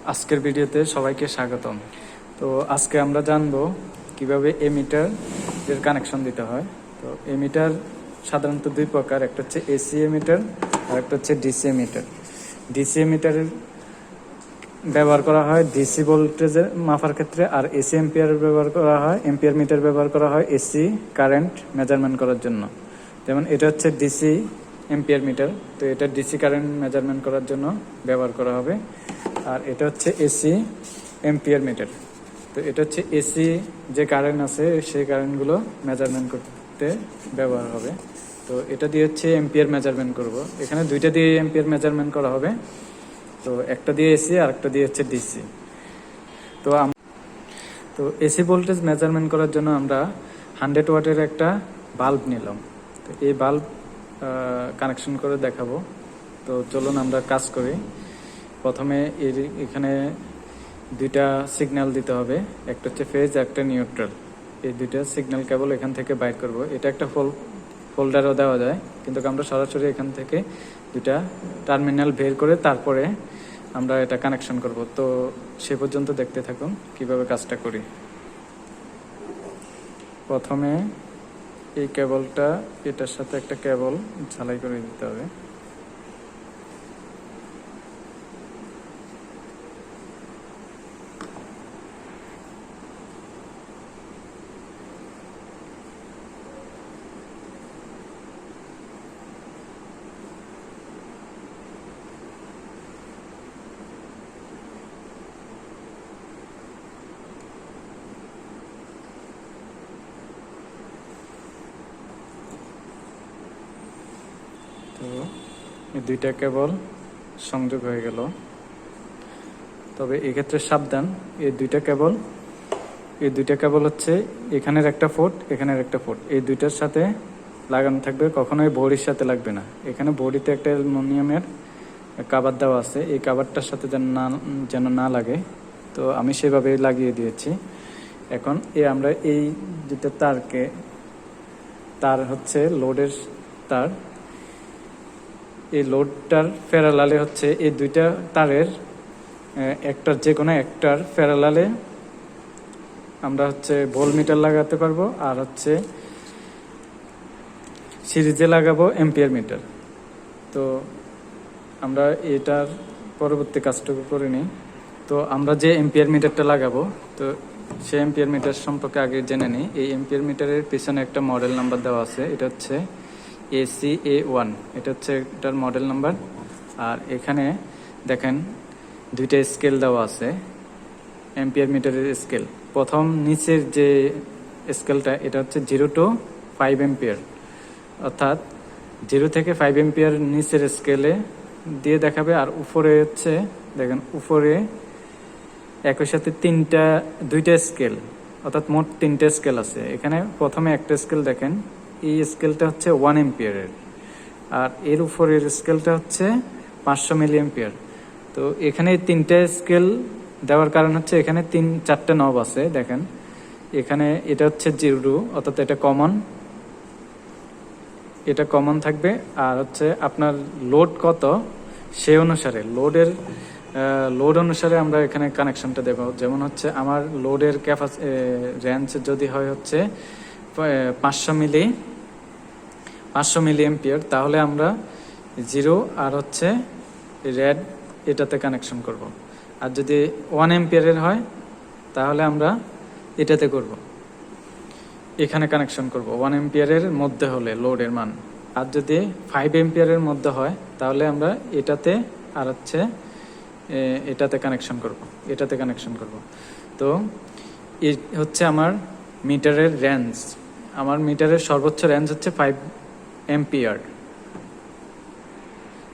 আজকের ভিডিওতে সবাইকে স্বাগতম। তো আজকে আমরা জানবো কিভাবে এমিটার এর কানেকশন দিতে হয়। তো এমিটার সাধারণত দুই প্রকার, একটা হচ্ছে এসি এমিটার আর একটা হচ্ছে ডিসি এমিটার। ডিসি এমিটারের ব্যবহার করা হয় ডিসি ভোল্টেজের মাপার ক্ষেত্রে, আর এসি এম্পিয়ার ব্যবহার করা হয়, এম্পিয়ার মিটার ব্যবহার করা হয় এসি কারেন্ট মেজারমেন্ট করার জন্য। যেমন এটা হচ্ছে ডিসি এম্পিয়ার মিটার, তো এটা ডিসি কারেন্ট মেজারমেন্ট করার জন্য ব্যবহার করা হবে। আর এটা হচ্ছে এসি এম্পিয়ার মিটার, তো এটা হচ্ছে এসি যে কারেন্ট আছে সেই কারেন্টগুলো মেজারমেন্ট করতে ব্যবহার হবে। তো এটা দিয়ে হচ্ছে এম্পিয়ার মেজারমেন্ট করব। এখানে দুইটা দিয়ে এম্পিয়ার মেজারমেন্ট করা হবে, তো একটা দিয়ে এসি আর একটা দিয়ে হচ্ছে ডিসি। তো এসি ভোল্টেজ মেজারমেন্ট করার জন্য আমরা 100 ওয়াটের একটা বাল্ব নিলাম। তো এই বাল্ব কানেকশন করে দেখাবো। তো চলুন আমরা কাজ করি। প্রথমে এখানে দুইটা সিগন্যাল দিতে হবে, একটা হচ্ছে ফেজ, একটা নিউট্রাল। এই দুইটা সিগন্যাল কেবল এখান থেকে বাইর করব। এটা একটা ফোল্ডারও দেওয়া যায়, কিন্তু আমরা সরাসরি এখান থেকে দুইটা টার্মিনাল বের করে তারপরে আমরা এটা কানেকশন করব। তো সে পর্যন্ত দেখতে থাকুন কিভাবে কাজটা করি। প্রথমে এই কেবলটা এটার সাথে একটা কেবল ঝালাই করে দিতে হবে। তো এই দুইটা কেবল সংযোগ হয়ে গেল। তবে এক্ষেত্রে সাবধান, এই দুইটা কেবল হচ্ছে এখানের একটা পোর্ট, এখানের একটা পোর্ট, এই দুইটার সাথে লাগানো থাকবে, কখনোই বডির সাথে লাগবে না। এখানে বডিতে একটা অ্যালুমিনিয়ামের কাভার দেওয়া আছে, এই কাভারটার সাথে যেন না লাগে। তো আমি সেভাবেই লাগিয়ে দিয়েছি। এখন আমরা এই দুটো তার হচ্ছে লোডের তার, এই লোডটার প্যারালালে হচ্ছে এই দুইটা তারের একটার যে কোনো একটার প্যারালালে আমরা হচ্ছে ভোল্টমিটার লাগাতে পারবো, আর হচ্ছে সিরিজে লাগাবো এম্পিয়ার মিটার। তো আমরা এটার পরবর্তী কাজটুকু করে নিই। তো আমরা যে এম্পিয়ার মিটারটা লাগাবো, তো সেই এম্পিয়ার মিটার সম্পর্কে আগে জেনে নিই। এই এম্পিয়ার মিটারের পিছনে একটা মডেল নাম্বার দেওয়া আছে, এটা হচ্ছে ACA1, এটা হচ্ছে এটার মডেল নাম্বার। আর এখানে দেখেন দুইটা স্কেল দেওয়া আছে, এম্পিয়ার মিটারের স্কেল। প্রথম নিচের যে স্কেলটা, এটা হচ্ছে 0 to 5 এম্পিয়ার, অর্থাৎ 0 থেকে 5 এম্পিয়ার নিচের স্কেলে দিয়ে দেখাবে। আর উপরে হচ্ছে দেখেন, উপরে একই সাথে দুইটা স্কেল, অর্থাৎ মোট 3টে স্কেল আছে। এখানে প্রথমে একটা স্কেল দেখেন, এই স্কেলটা হচ্ছে 1 এম্পিয়ারের, আর এর উপরের স্কেলটা হচ্ছে 500 মিলি এম্পিয়ার। তো এখানে 3টে স্কেল দেওয়ার কারণ হচ্ছে এখানে 4টে নব আছে। দেখেন এখানে এটা হচ্ছে 0, অর্থাৎ এটা কমন থাকবে। আর হচ্ছে আপনার লোড কত সেই অনুসারে লোড অনুসারে আমরা এখানে কানেকশনটা দেব। যেমন হচ্ছে আমার লোডের রেঞ্জ যদি হয় হচ্ছে 500 মিলি এম্পিয়ার, তাহলে আমরা 0 আর হচ্ছে রেড এটাতে কানেকশন করব। আর যদি 1 এম্পিয়ারের হয় তাহলে আমরা এটাতে করব, এখানে কানেকশন করব 1 এম্পিয়ারের মধ্যে হলে লোডের মান। আর যদি 5 এম্পিয়ারের মধ্যে হয় তাহলে আমরা এটাতে আর হচ্ছে এটাতে কানেকশন করব। তো এই হচ্ছে আমার মিটারের রেঞ্জ। আমার মিটারের সর্বোচ্চ রেঞ্জ হচ্ছে 5 এম্পিয়ার।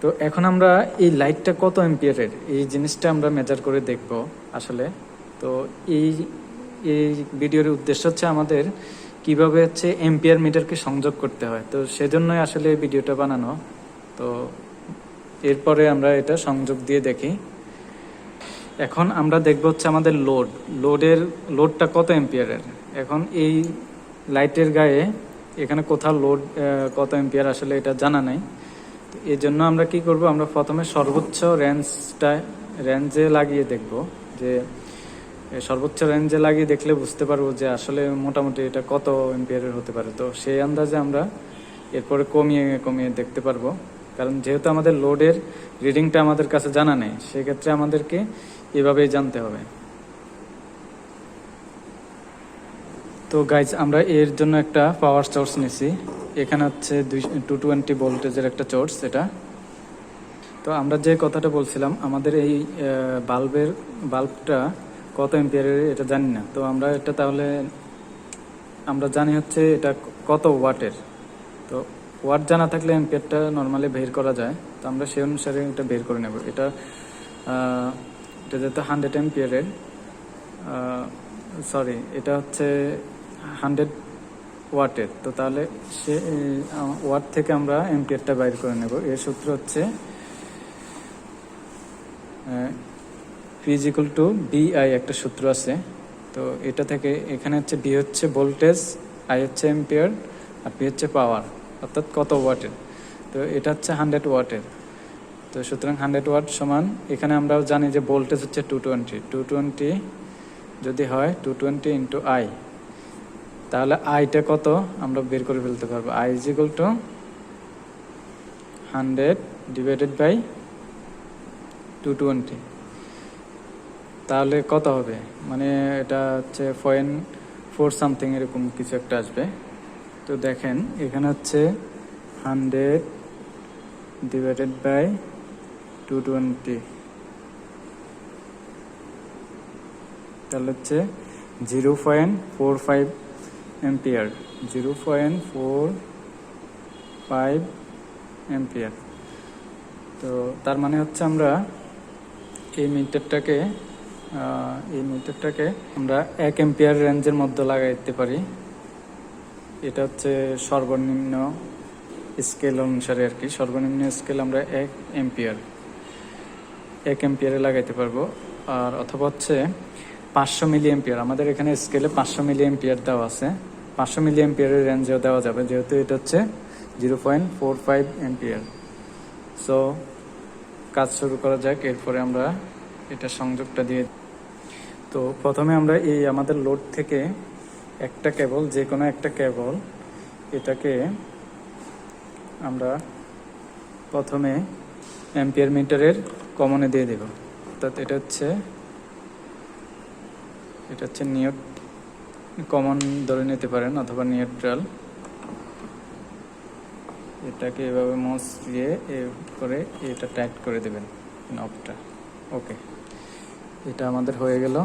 তো এখন আমরা এই লাইটটা কত এম্পিয়ারের, এই জিনিসটা আমরা মেজার করে দেখব আসলে। তো এই ভিডিওর উদ্দেশ্য হচ্ছে আমাদের কিভাবে হচ্ছে এম্পিয়ার মিটারকে সংযোগ করতে হয়। তো সেজন্যই আসলে এই ভিডিওটা বানানো। তো এরপরে আমরা এটা সংযোগ দিয়ে দেখি। এখন আমরা দেখব হচ্ছে আমাদের লোডটা কত এম্পিয়ারের। এখন এই লাইটের গায়ে এখানে কোথাও লোড কত এম্পিয়ার আসলে এটা জানা নাই। তো এই জন্য আমরা কি করব, আমরা প্রথমে সর্বোচ্চ রেঞ্জটা রেঞ্জে লাগিয়ে দেখব, যে সর্বোচ্চ রেঞ্জে লাগিয়ে দেখলে বুঝতে পারবো যে আসলে মোটামুটি এটা কত এম্পিয়ারের হতে পারে। তো সেই আন্দাজে আমরা এরপরে কমিয়ে কমিয়ে দেখতে পারবো, কারণ যেহেতু আমাদের লোডের রিডিংটা আমাদের কাছে জানা নেই, সেক্ষেত্রে আমাদেরকে এভাবেই জানতে হবে। তো গাইজ, আমরা এর জন্য একটা পাওয়ার সোর্স নিছি। এখানে হচ্ছে 220 ভোল্টেজের একটা সোর্স এটা। তো আমরা যে কথাটা বলছিলাম, আমাদের এই বাল্বটা কত এম্পিয়ারের এটা জানি না। তো আমরা এটা তাহলে আমরা জানি হচ্ছে এটা কত ওয়াটের। তো ওয়াট জানা থাকলে এম্পিয়ারটা নর্মালি বের করা যায়। তো আমরা সেই অনুসারে এটা বের করে নেব। এটা যেহেতু 100 এম্পিয়ারের, সরি, এটা হচ্ছে 100 ওয়াটের। তো তাহলে সে ওয়াট থেকে আমরা এম্পিয়ারটা বাইর করে নেব। এর সূত্র হচ্ছে P = BI, একটা সূত্র আছে। তো এটা থেকে এখানে হচ্ছে B হচ্ছে ভোল্টেজ, I হচ্ছে এম্পিয়ার, আর P হচ্ছে পাওয়ার, অর্থাৎ কত ওয়াটের। তো এটা হচ্ছে 100 ওয়াটের। তো সুতরাং 100 ওয়াট সমান, এখানে আমরাও জানি যে ভোল্টেজ হচ্ছে 220 যদি হয় 220 ইন্টু I, তাহলে আইটা কত আমরা বের করে ফেলতে পারবো। I = 100 ডিভাইডেড বাই 220, তাহলে কত হবে, মানে এটা হচ্ছে 0.4 সামথিং এরকম কিছু একটা আসবে। তো দেখেন এখানে হচ্ছে 100 ডিভাইডেড বাই 220, তাহলে হচ্ছে 0.45 এম্পিয়ার, 0.45 এম্পিয়ার। তো তার মানে হচ্ছে আমরা এই মিটারটাকে আমরা 1 এম্পিয়ার রেঞ্জের মধ্যে লাগাইতে পারি। এটা হচ্ছে সর্বনিম্ন স্কেল অনুসারে আর কি। সর্বনিম্ন স্কেল আমরা 1 এম্পিয়ারে লাগাইতে পারবো। আর অথবা হচ্ছে 500 মিলি এম্পিয়ার, আমাদের এখানে স্কেলে 500 মিলি এম্পিয়ার দেওয়া আছে। 500 মিলি এম্পিয়ারের রেঞ্জেও দেওয়া যাবে, যেহেতু এটা হচ্ছে 0.45 এম্পিয়ার। সো কাজ শুরু করা যাক। এরপরে আমরা এটা সংযোগটা দিয়ে, তো প্রথমে আমরা এই আমাদের লোড থেকে একটা কেবল, যে কোনো একটা কেবল, এটাকে আমরা প্রথমে অ্যাম্পিয়ার মিটারের কমনে দিয়ে দেব। অর্থাৎ এটা হচ্ছে নিউট, কমন ধরে নিতে পারেন, অথবা নিউট্রাল। এটাকে এভাবে মস দিয়ে করে এটা টাইট করে দেবেন নবটা। ওকে, এটা আমাদের হয়ে গেল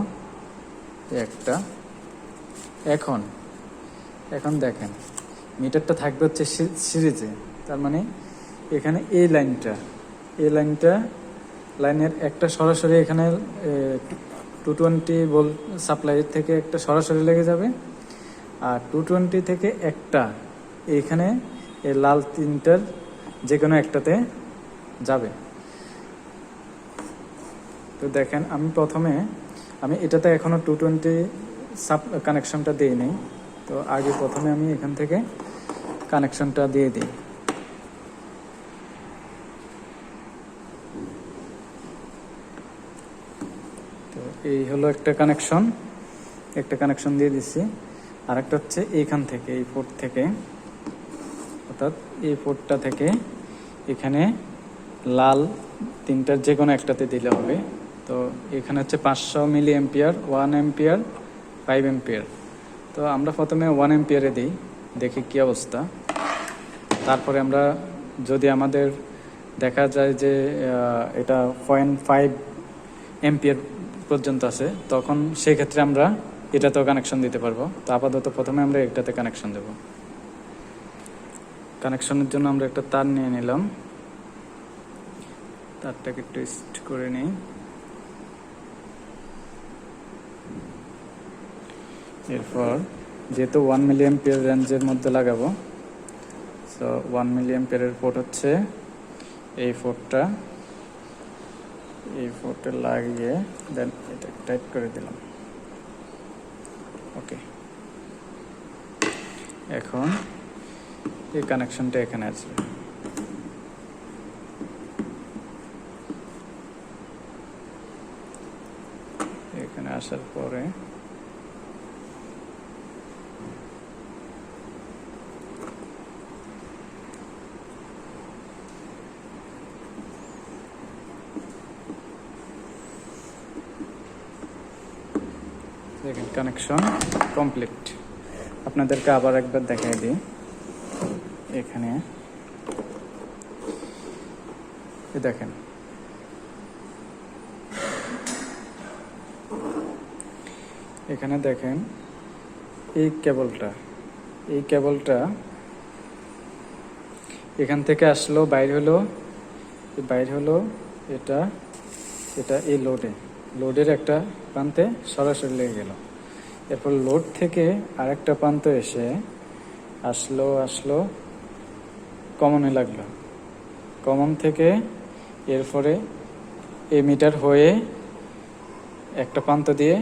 একটা। এখন দেখেন মিটারটা থাকবে হচ্ছে সিরিজে। তার মানে এখানে এই লাইনের একটা সরাসরি এখানে 220 ভোল্ট সাপ্লাই থেকে একটা সরাসরি লেগে যাবে, আর 220 থেকে একটা এখানে এই লাল তিনটার যে কোনো একটাতে যাবে। তো দেখেন আমি এটাতে এখনো 220 কানেকশনটা দিই নি। তো আগে প্রথমে আমি এখান থেকে কানেকশনটা দিয়ে দিই। তো এই হলো একটা কানেকশন দিয়ে দিচ্ছি। আর একটা হচ্ছে এইখান থেকে, এই পোর্ট থেকে, অর্থাৎ এই পোর্টটা থেকে এখানে লাল তিনটার যে কোনো একটাতে দিলে হবে। তো এখানে হচ্ছে 500 মিলি এম্পিয়ার, 1 এম্পিয়ার, 5 এম্পিয়ার। তো আমরা প্রথমে 1 এম্পিয়ারে দিই, দেখি কি অবস্থা। তারপরে আমরা যদি আমাদের দেখা যায় যে এটা 0.5 এম্পিয়ার পর্যন্ত আছে, তখন সেই ক্ষেত্রে আমরা এটাতেও কানেকশন দিতে পারবো। তো আপাতত প্রথমে আমরা এটাতে কানেকশন দেব। কানেকশনের জন্য আমরা একটা তার নিয়ে নিলাম, তারটাকে টুইস্ট করে নিই। এরপর যেহেতু 1 মিলি এম্পিয়ার রেঞ্জের মধ্যে লাগাবো, সো 1 মিলি এম্পিয়ারের পোর্ট হচ্ছে এই পোর্টে লাগিয়ে দেন এটা টাইট করে দিলাম। ওকে, এখন এই কানেকশনটা এখানে আসবে। এখানে আসার পরে দেখেন কানেকশন কমপ্লিট। আপনাদেরকে আবার একবার দেখাই দিই। এখানে দেখেন এখানে দেখেন এই কেবলটা এখান থেকে আসলো, বাইর হলো এটা এই লোডের একটা প্রান্তে সরাসরি লেগে গেল। এরপর লোড থেকে আরেকটা প্রান্ত এসে আসলো কমনে লাগলো, কমন থেকে এরপরে এমিটার হয়ে একটা প্রান্ত দিয়ে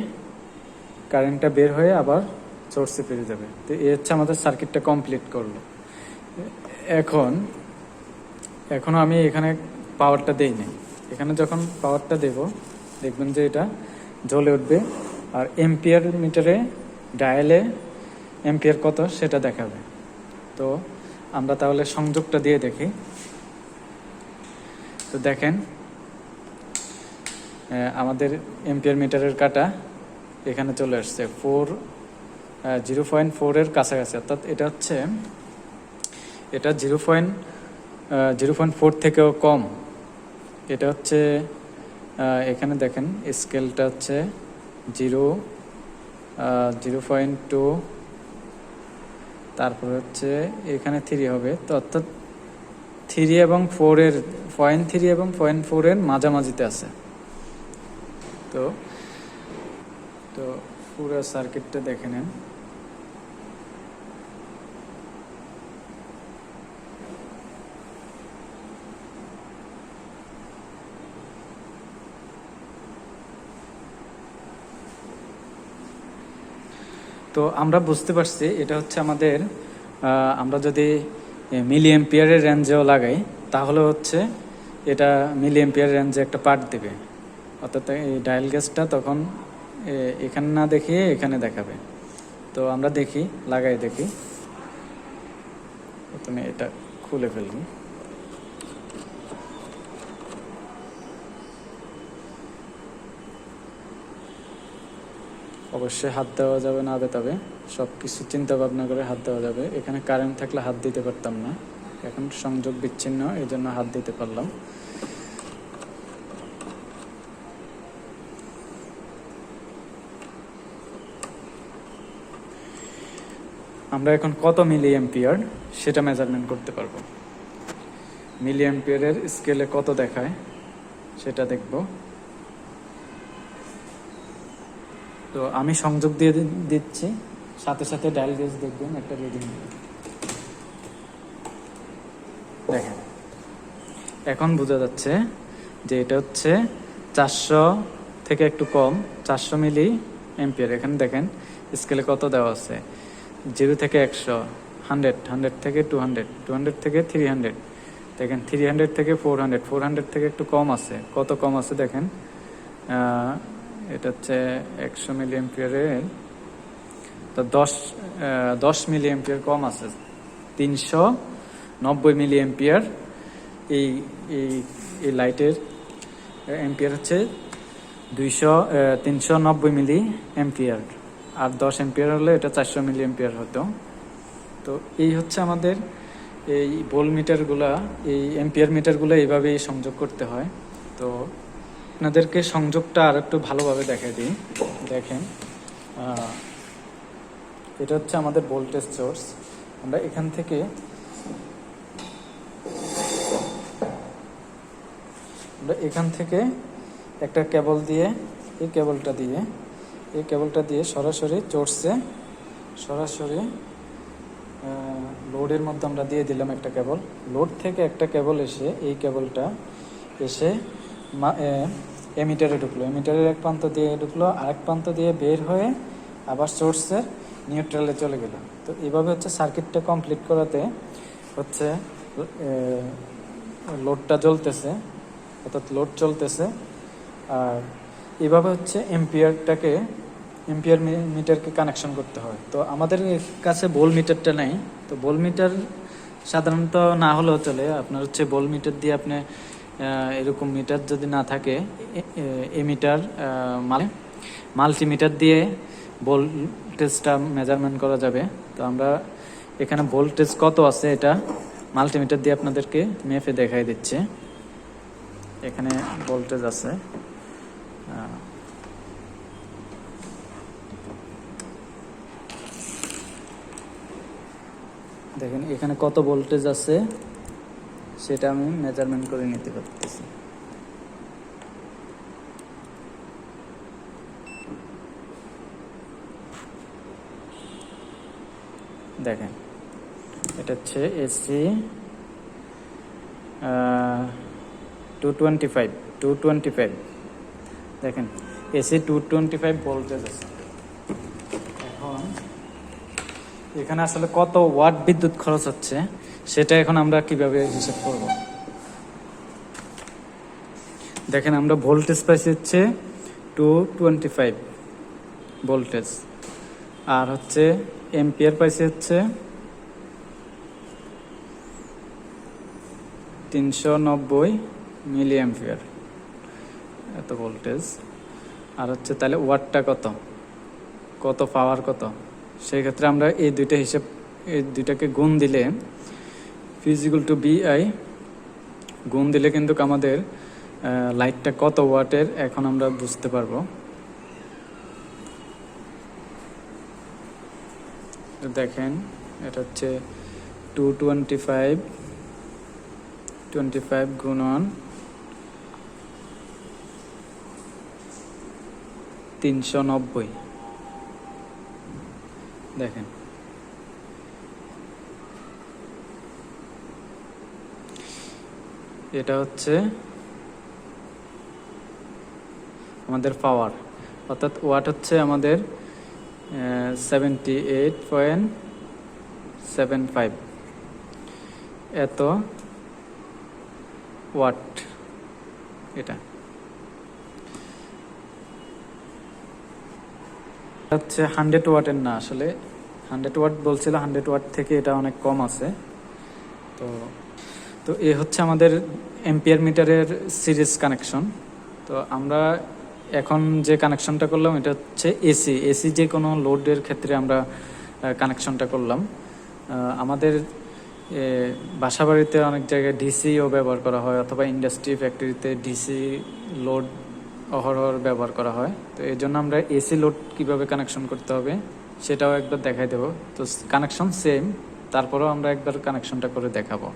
কারেন্টটা বের হয়ে আবার সোর্সে ফিরে যাবে। তো এই হচ্ছে আমাদের সার্কিটটা কমপ্লিট করলো। এখনো আমি এখানে পাওয়ারটা দেই নাই। এখানে যখন পাওয়ারটা দেব দেখবেন যে এটা জ্বলে উঠবে, আর এম্পিয়ার মিটারে ডায়ালে এম্পিয়ার কত সেটা দেখাবে। তো আমরা তাহলে সংযোগটা দিয়ে দেখি। তো দেখেন আমাদের এম্পিয়ার মিটারের কাটা এখানে চলে আসছে 0.4 কাছাকাছি, অর্থাৎ এটা 0.4 থেকেও কম। এটা হচ্ছে এখানে দেখেন স্কেলটা হচ্ছে 0.2, তারপর হচ্ছে এখানে 3 হবে। তো অর্থাৎ 3 এবং 4 0.3 এবং 0.4 মাঝামাঝিতে আছে। তো পুরো সার্কিটটা দেখে নেন। তো আমরা বুঝতে পারছি এটা হচ্ছে আমাদের, আমরা যদি মিলি এম্পিয়ারের রেঞ্জেও লাগাই তাহলে হচ্ছে এটা মিলি এম্পিয়ার রেঞ্জে একটা পার্ট দেবে। অর্থাৎ এই ডায়াল গেজটা তখন এখানে না দেখিয়ে এখানে দেখাবে। তো আমরা লাগাই দেখি। প্রথমে এটা খুলে ফেলবো। অবশ্যই হাত দেওয়া যাবে না বেতাবে, সব কিছু চিন্তা ভাবনা করে হাত দেওয়া যাবে। এখানে কারেন্ট থাকলে হাত দিতে পারতাম না, এখন সংযোগ বিচ্ছিন্ন, এই জন্য হাত দিতে পারলাম। আমরা এখন কত মিলি এম্পিয়ার সেটা মেজারমেন্ট করতে পারবো। মিলি এম্পিয়ারের স্কেলে কত দেখায় সেটা দেখব। তো আমি সংযোগ দিয়ে দিচ্ছি, সাথে সাথে ডায়াল গেজ দেখবেন একটা রিডিং। দেখেন এখন বোঝা যাচ্ছে যে এটা হচ্ছে 400 থেকে একটু কম, 400 মিলি এম্পিয়ার। এখানে দেখেন স্কেলে কত দেওয়া আছে, 0 থেকে 100, 100 থেকে 200, 200 থেকে 300। দেখেন 300 থেকে 400, 400 থেকে একটু কম আছে। কত কম আছে দেখেন, এটা হচ্ছে 100 মিলি এম্পিয়ারের, তো 10 মিলি এম্পিয়ার কম আছে। 390 মিলি এম্পিয়ার এই লাইটের এম্পিয়ার হচ্ছে 390 মিলি এম্পিয়ার, আর 10 এম্পিয়ার হলে এটা 400 মিলি এম্পিয়ার হতো। তো এই হচ্ছে আমাদের এই ভোল্ট মিটারগুলা, এই এম্পিয়ার মিটারগুলো এইভাবেই সংযোগ করতে হয়। তো আপনাদেরকে সংযোগটা আর একটু ভালোভাবে দেখাই দিই। দেখেন এটা হচ্ছে আমাদের ভোল্টেজ সোর্স। আমরা এখান থেকে একটা কেবল দিয়ে, এই কেবলটা দিয়ে সরাসরি সোর্সে, সরাসরি লোডের মধ্যে আমরা দিয়ে দিলাম একটা কেবল। লোড থেকে একটা কেবল এসে, এই কেবলটা এসে এমিটারে ঢুকলো, এমিটারের এক প্রান্ত দিয়ে ঢুকলো, আরেক প্রান্ত দিয়ে বের হয়ে আবার সোর্সের নিউট্রালে চলে গেল। তো এইভাবে হচ্ছে সার্কিটটা কমপ্লিট করাতে হচ্ছে লোডটা জ্বলতেছে, অর্থাৎ লোড চলতেছে, আর এভাবে হচ্ছে এম্পিয়ার মিটারকে কানেকশন করতে হয়। তো আমাদের কাছে ভোল্ট মিটারটা নেই, তো ভোল্ট মিটার সাধারণত না হলেও চলে। আপনার হচ্ছে ভোল্ট মিটার দিয়ে আপনি এরকম মিটার যদি না থাকে, এমিটার মাল্টিমিটার দিয়ে ভোল্টেজটা মেজারমেন্ট করা যাবে। তো আমরা এখানে ভোল্টেজ কত আছে এটা মাল্টিমিটার দিয়ে আপনাদেরকে মেপে দেখাই দিচ্ছে। এখানে ভোল্টেজ আছে, দেখেন এখানে কত ভোল্টেজ আছে সেটা আমি মেজারমেন্ট করে নিতে পারতেছি। দেখেন এটা হচ্ছে এসি 225 দেখেন এসি 225 ভোল্টেজ আছে। এখন এখানে আসলে কত ওয়াট বিদ্যুৎ খরচ হচ্ছে সেটা এখন আমরা কিভাবে হিসাব করব। দেখেন আমরা ভোল্টেজ পাইছি হচ্ছে 225 ভোল্টেজ, আর হচ্ছে এম্পিয়ার পাইছি হচ্ছে 390 মিলি অ্যাম্পিয়ার, এত ভোল্টেজ। আর হচ্ছে তাহলে ওয়াটটা কত পাওয়ার কত, সেই ক্ষেত্রে আমরা এই দুইটাকে গুণ দিলে P=BI গুণ দিলে কিন্তু আমাদের লাইটটা কত ওয়াটের এখন আমরা বুঝতে পারবো। দেখেন এটা হচ্ছে 225 গুণন 390, দেখেন এটা হচ্ছে আমাদের পাওয়ার, অর্থাৎ ওয়াট হচ্ছে আমাদের 78.75 এত ওয়াট। এটা হচ্ছে 100 ওয়াটের না, আসলে 100 ওয়াট বলছিল, 100 ওয়াট থেকে এটা অনেক কম আছে। তো এ হচ্ছে আমাদের এম্পিয়ার মিটারের সিরিজ কানেকশন। তো আমরা এখন যে কানেকশনটা করলাম এটা হচ্ছে এসি যে কোনো লোডের ক্ষেত্রে আমরা কানেকশনটা করলাম। আমাদের বাসাবাড়িতে অনেক জায়গায় ডিসিও ব্যবহার করা হয়, অথবা ইন্ডাস্ট্রি ফ্যাক্টরিতে ডিসি লোড অহরহ ব্যবহার করা হয়। তো এই জন্য আমরা এসি লোড কিভাবে কানেকশন করতে হবে সেটাও একবার দেখাই দেবো। তো কানেকশন সেম, তারপরেও আমরা একবার কানেকশনটা করে দেখাবো।